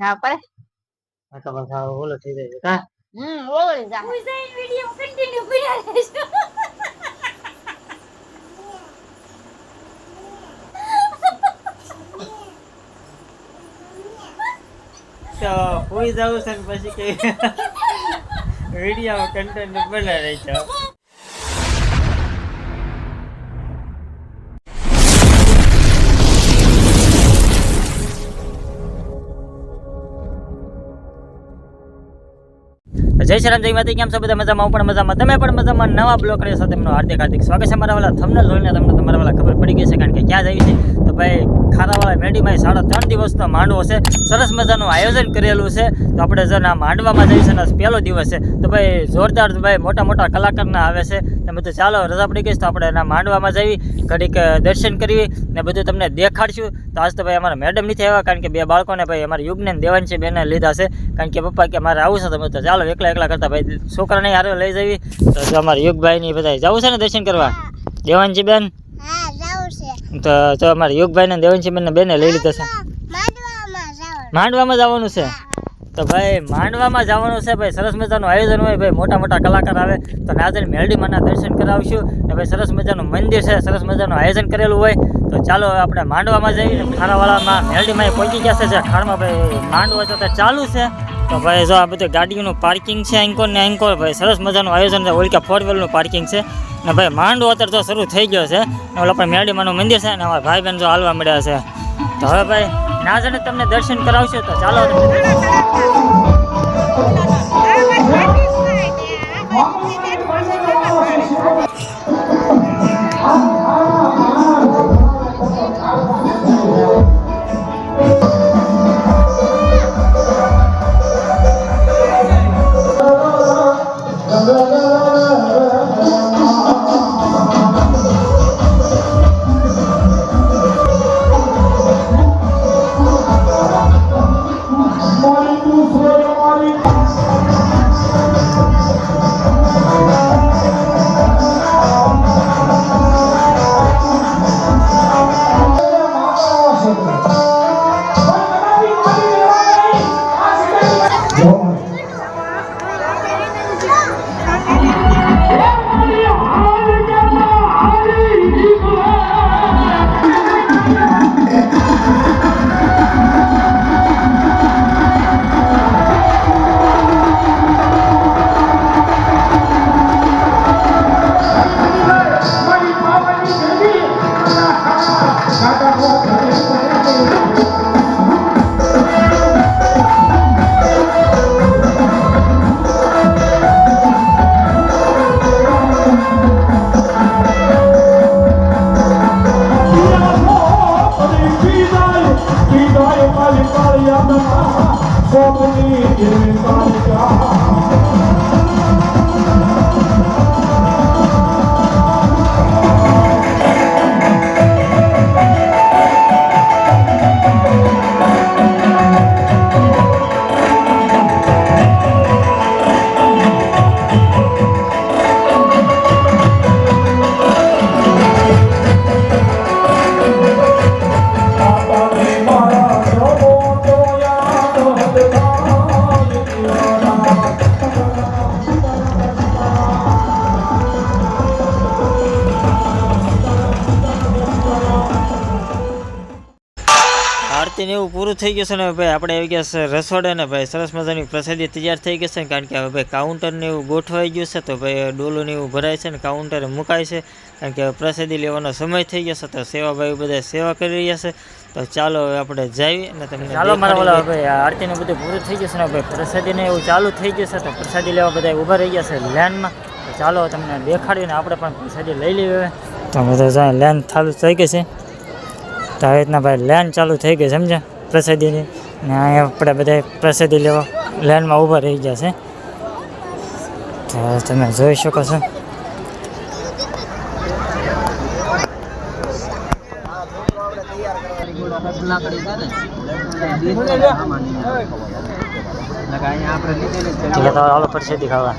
ખાવા પડે. આ તો બસ આ ઓલો થઈ જાય કા ઓળી જા હું જઈને વિડિયો કન્ટિન્યુ કર્યા રહેજો. તો કોઈ જાવ છે પછી કે વિડિયો કન્ટેન્ટ બનાવી રહી છે. જય શ્રી રામ, જય માતા. કેમ છો બધા? મજામાં? હું પણ મજામાં. તમે પણ મજામાં? નવા બ્લોગ કરી સાથે તમારું હાર્દિક સ્વાગત છે. મારા વાલા થંબનેલ જોઈને તમને તમારા વાલા ખબર પડી ગઈ છે કારણ કે ક્યાં જાય છે તો ભાઈ ખારાવાળા મેડીમાં 3.5 દિવસનો માંડવો છે. સરસ મજાનું આયોજન કરેલું છે. તો આપણે જો આ માંડવામાં જઈએ છે, પહેલો દિવસ છે તો ભાઈ જોરદાર ભાઈ મોટા મોટા કલાકારના આવે છે. તમે તો ચાલો રજા પડી ગઈ તો આપણે એના માંડવામાં જઈ ઘડીક દર્શન કરવી ને બધું તમને દેખાડશું. તો આજ તો ભાઈ અમારા મેડમ નથી આવ્યા કારણ કે બે બાળકોને ભાઈ અમારા યુગને દેવાંશી બેને લીધા છે કારણ કે પપ્પા કે મારે આવું છે. તમે તો ચાલો એકલા કરતા ભાઈ છોકરાને હારે લઈ જવી. તો જો અમારા યુગભાઈ ની બધા જવું છે ને દર્શન કરવા દેવાંશી બેન. તો જો અમારા યુગભાઈ ને દેવાંશી બેન બેને લઈ લીધા છે. માંડવામાં જવાનું છે તો ભાઈ માંડવામાં જવાનું છે ભાઈ. સરસ મજાનું આયોજન હોય ભાઈ, મોટા મોટા કલાકાર આવે તો નાજર મેલડીમાંના દર્શન કરાવશું ને ભાઈ. સરસ મજાનું મંદિર છે, સરસ મજાનું આયોજન કરેલું હોય. તો ચાલો આપણે માંડવામાં જઈએ. ખારાવાળામાં મેલડીમાં પહોંચી ગયા છે. ખારમાં ભાઈ માંડવો તો ચાલુ છે. તો ભાઈ જો આ બધું ગાડીઓનું પાર્કિંગ છે એન્કોર ને એન્કોર ભાઈ. સરસ મજાનું આયોજન છે. ઓલકા 4-wheelerનું પાર્કિંગ છે ને ભાઈ માંડવો અત્યારે તો શરૂ થઈ ગયો છે. ઓલા આપણે મેલડીમાંનું મંદિર છે ને અમારા ભાઈ બહેન જો હાલવા મળ્યા છે. તો હવે ભાઈ નાજરને તમને દર્શન કરાવશું. તો ચાલો આરતી ને એવું પૂરું થઈ ગયું છે ને ભાઈ. આપણે આવી ગયા છે રસોડે ને ભાઈ. સરસ મજાની પ્રસાદી તૈયાર થઈ ગઈ છે કારણ કે હવે ભાઈ કાઉન્ટર ને એવું ગોઠવાઈ ગયું છે. તો ભાઈ ડોલું ને એવું ભરાય છે ને કાઉન્ટરે મુકાય છે કારણ કે પ્રસાદી લેવાનો સમય થઈ ગયો છે. તો સેવાભાઈ બધા સેવા કરી રહ્યા છે. તો ચાલો હવે આપણે જઈએ અને તમને ચાલો મારા ઓલા ભાઈ આરતી ને બધું પૂરું થઈ ગયું છે ને ભાઈ. પ્રસાદી ને એવું ચાલુ થઈ ગયું છે. તો પ્રસાદી લેવા બધા ઊભા રહી ગયા છે લાઈનમાં. તો ચાલો તમને દેખાડીને આપણે પણ પ્રસાદી લઈ લઈએ. તો બધા જાય લાઈન ચાલુ થઈ ગઈ છે. તો આવી રીતના ભાઈ લાઈન ચાલુ થઈ ગઈ સમજ્યા પ્રસાદીની. ને અહીંયા આપણે બધા પ્રસાદી લેવા લાઈનમાં ઊભા રહી ગયા છે. તો તમે જોઈ શકો છો. ચાલો પ્રસાદી ખાવા.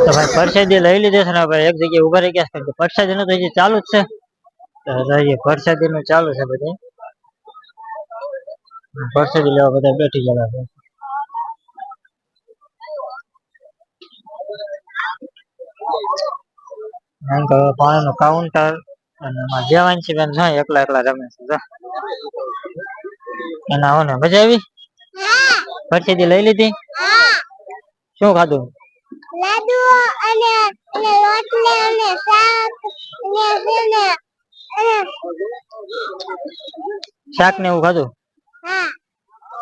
તો ભાઈ પરસાદી લઈ લીધી છે ને ભાઈ એક જગ્યાએ ઉભા રહી ગયા છે. પરસાદી નું તો હજી ચાલુ જ છે. તો હજી પરસાદી નું ચાલુ છે બધું. પરસાદી લેવા બધા બેઠી ગયા છે. પાણી નું કાઉન્ટર અને દેવાંશી બેન જો એકલા એકલા રમે છે. જો એના આવો ને મજા આવી. પરસાદી લઈ લીધી. શું ખાધું? લાડુ અને રોટલી અને શાક ને એવું ખાધું.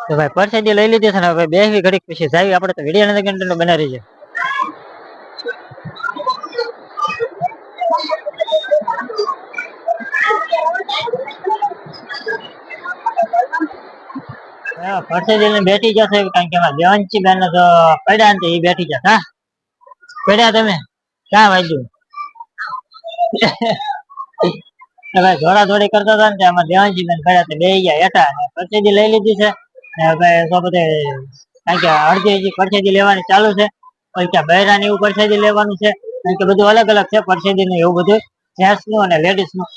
તો ભાઈ પરસાદી લઈ લીધી છે ને ભાઈ બેસવી ઘડીક પછી જાવી આપણે તો વિડીયો નથી કન્ટિન્યુ બનાવી છે. પરસાદી લઈને બેઠી જશે કારણ કે એમાં દેવાંશી બેન તો પડ્યા ને એ બેઠી જશે. હા પડ્યા તમે ક્યાં વાગ્યું? ભાઈ દોડા દોડી કરતા હતા ને એમાં દેવાંશી બેન પડ્યા તો બે ગયા હેઠા. પરસાદી લઈ લીધી છે ભાઈ તો બધે કારણ કે અડધી હજી પરસાદી લેવાની ચાલુ છે. ક્યાં બહેરા ને એવું પરસાદી લેવાનું છે કારણ કે બધું અલગ અલગ છે પરસાદી નું એવું બધું જેન્ટ્સ નું અને લેડીઝ નું.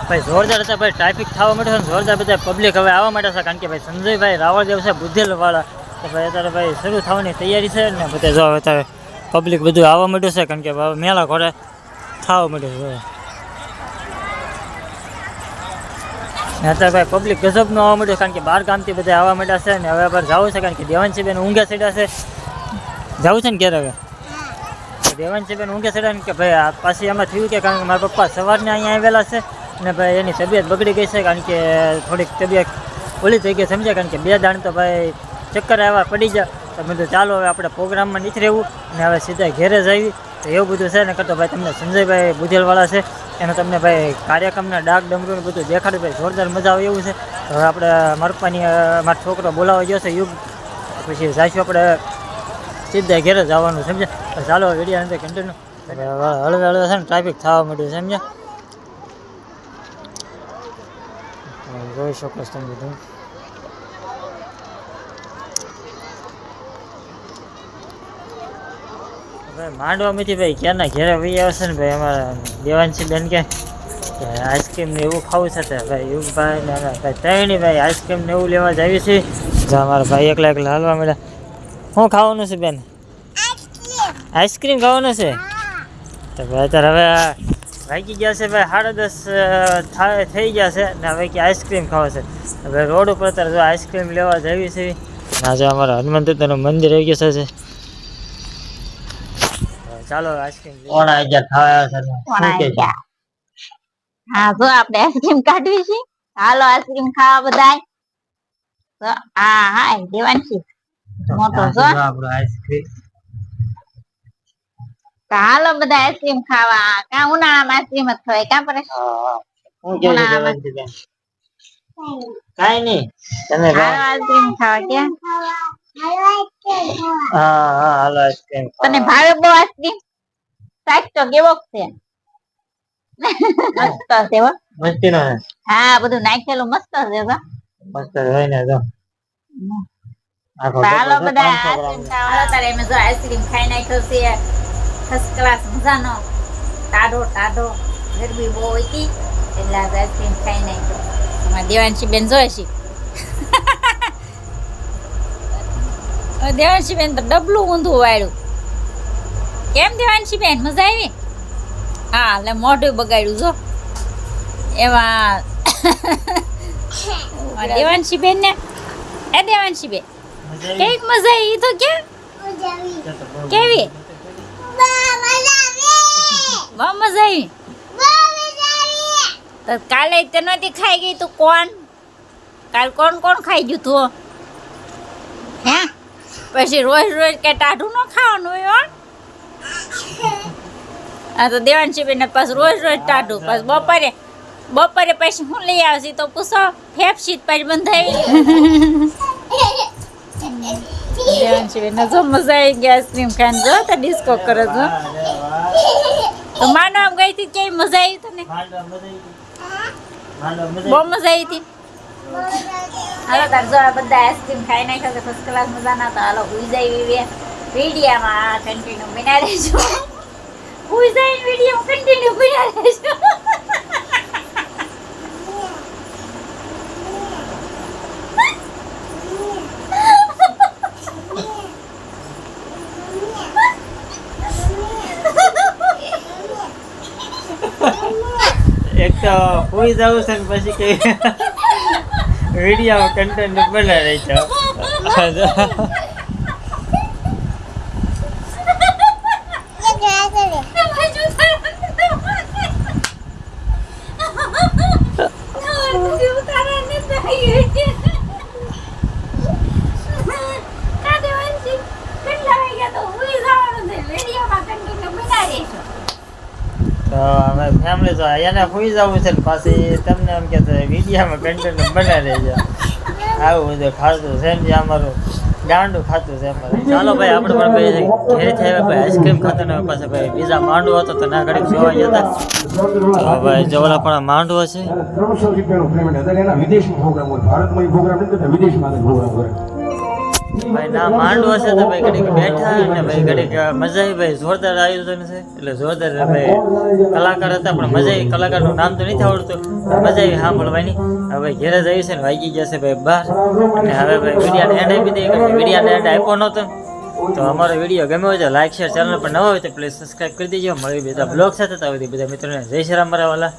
ભાઈ જોરદાર હતા ભાઈ ટ્રાફિક થવા માંડ્યો છે જોરદાર બધા પબ્લિક હવે આવવા માંડે છે કારણ કે ભાઈ સંજયભાઈ રાવળદેવ છે બુધેલ વાળા તો ભાઈ અત્યારે ભાઈ શરૂ થવાની તૈયારી છે ને બધા જો અત્યારે પબ્લિક બધું આવવા માંડ્યું છે કારણ કે મેળા ઘોડે થવા માંડ્યું છે. અત્યારે ભાઈ પબ્લિક ગજબનું આવવા માંડ્યું કારણ કે 12 ગામથી બધા આવવા માંડ્યા છે ને હવે પર જવું છે કારણ કે દેવાંશી બેન ઊંઘે ચડ્યા છે. જવું છે ને ક્યારે હવે દેવાંશી બેન ઊંઘે ચડ્યા ને કે ભાઈ પાછી એમાં થયું કે કારણ કે મારા પપ્પા સવારના અહીંયા આવેલા છે ને ભાઈ એની તબિયત બગડી ગઈ છે કારણ કે થોડીક તબિયત ઓલી થઈ ગઈ સમજ્યા કારણ કે 2 દાણ તો ભાઈ ચક્કર આવ્યા પડી જાય તો મેં તો ચાલો હવે આપણે પ્રોગ્રામમાં નથી રહેવું ને હવે સીધા ઘેરે જ આવી તો એવું બધું છે ને કરતો ભાઈ તમને સંજયભાઈ બુધેલવાળા છે એને તમને ભાઈ કાર્યક્રમના ડાક ડમરું બધું દેખાડ્યું ભાઈ જોરદાર મજા આવે એવું છે. હવે આપણે મારપાની મારો છોકરો બોલાવવા ગયો છે યુગ પછી જઈશું આપણે સીધા ઘેરે જ આવવાનું સમજ્યા. ચાલો વિડીયો અંદર કન્ટિન્યુ હળવે હળવે છે ને ટ્રાફિક થવા માંડ્યું સમજ્યા. જોઈ શકો છો તમે બધું ભાઈ માંડવામાંથી ભાઈ ક્યારના ઘેરે વહી આવશે ને ભાઈ અમારા દેવાંશી બેન કે આઈસ્ક્રીમ ને એવું ખાવું છે ભાઈ યુગભાઈ ને ભાઈ ત્રણેય ભાઈ આઈસ્ક્રીમ ને એવું લેવા જ આવી છે. અમારા ભાઈ એકલા એકલા હાલવા મળ્યા. શું ખાવાનું છે બેન? આઈસ્ક્રીમ ખાવાનું છે તો ભાઈ અત્યારે હવે વાગી ગયા છે ભાઈ 10:30 થઈ ગયા છે ને હવે કે આઈસ્ક્રીમ ખાવા છે. હવે રોડ ઉપર અત્યારે જો આઈસ્ક્રીમ લેવા જવી છે. આજે અમારા હનુમાન દાદાનું મંદિર આવી ગયું છે. ચાલો આઈસ્ક્રીમ હા જો આપણે આઈસ્ક્રીમ કાઢવી છે. હાલો આઈસ્ક્રીમ ખાવા બધાય. તો હા હા દેવાંશી મોટો જો આપણો આઈસ્ક્રીમ. હાલો બધા આઈસ્ક્રીમ ખાવા. કા ઉનાળામાં આઈસ્ક્રીમ જ ખવાય કા પડે. હું કે દેવાંશી બેન કાઈ નહીં તમે આઈસ્ક્રીમ ખાવા ક્યાં હા હા હાલો આઈસ્ક્રીમ તને ભાવે બહુ આઈસ્ક્રીમ? સાઈઝ તો કેવો છે? મસ્ત છે હો. મસ્તી નો હા બધું નાખેલું મસ્ત છે હો. મસ્ત હોય ને જો હાલો બધા આઈસ્ક્રીમ ખાવા. તારે એમ જો આઈસ્ક્રીમ ખાઈ નાખ્યો છે ફર્સ્ટ ક્લાસ મજાનો ટાઢો ટાઢો ગરમી બહુ હતી એટલે આઈસ્ક્રીમ ખાઈ નાખ્યો. અમારા દેવાંશી બેન જોઈ છે. દેવાંશી બેન તો ડબલું ઊંધું વાળ્યું. કેમ દેવાંશી બેન મજા આવી? હા એટલે મોઢું બગાડ્યું જો એમાં દેવાંશી બેન ને એ દેવાંશી બેન કેવી મજા આવી તો કે કેવી બહુ મજા આવી. તો કાલે તે નહોતી ખાઈ ગઈ તું કોણ? કાલ કોણ કોણ ખાઈ ગયું તું? હે પછી રોજ રોજ કે ટાઢું ન ખાવાનું હોય હો. હા તો દેવાંશી બેન પાછું રોજ રોજ ટાઢું પાછું બપોરે પછી શું લઈ આવશે તો પૂછો ફેફસીટ પછી બંધાવી. દેવાંશી બેન જો મજા આવી ગઈ આઈસ્ક્રીમ ખાઈને જો તો ડિસ્કો કરે છો. તો માનો આમ ગઈ હતી કેવી મજા આવી તને? બહુ મજા આવી હતી. હાલો તાર જો બધા આઈસ્ક્રીમ ખાઈ નાખ્યા છે ફર્સ્ટ ક્લાસ મજાના. તો હાલો ઉઈ જાય વિડીયામાં કન્ટિન્યુ બના રહેજો. હું જઈને વિડીયો કન્ટિન્યુ બના રહેજો. એક તો હોઈ જવું છે ને પછી કે વિડીયો કન્ટેન્ટ બના રહી છે. તો અમે ફેમિલી તો એને હોઈ જવું છે ને પાછી તમને એમ કે વિડીયોમાં કન્ટેન્ટ બના રહેજો. આવું બધું ખાતું છે ને જે અમારું ગાંડું ખાતું છે અમારે. ચાલો ભાઈ આપણે પણ ભાઈ ઘેરથી આવ્યા ભાઈ આઈસ્ક્રીમ ખાતા ને પાસે ભાઈ બીજા માંડવો હતો તો ના ઘડીક જોવા ગયા હતા. તો ભાઈ જવલા પણ માંડવો છે. 300 રૂપિયાનો પેમેન્ટ હતા એના વિદેશમાં પ્રોગ્રામ હોય, ભારતમાં પ્રોગ્રામ નથી થતા, વિદેશમાં પ્રોગ્રામ કરે. ભાઈ ના માંડવો છે તો ભાઈ ઘડીક બેઠા અને ભાઈ ઘડીક મજા આવી ભાઈ. જોરદાર આયોજન છે એટલે જોરદાર ભાઈ કલાકાર હતા પણ મજા આવી. કલાકારનું નામ તો નથી આવડતું, મજા આવી સાંભળવાની. હવે ઘેરે જઈએ છે ને વાગી ગયા છે ભાઈ 12 અને હવે ભાઈ વિડીયોને એન્ડ આપી દઈએ કે વિડીયોને એન્ડ આપ્યો નહોતો. તો અમારો વિડીયો ગમ્યો હોય તો લાઈક શેર, ચેનલ પર નવા હોય તો પ્લીઝ સબસ્ક્રાઈબ કરી દેજો. મળી બીજા બ્લોગ સાથે તો બધા મિત્રોને જય શ્રી રામ મારા વાલા.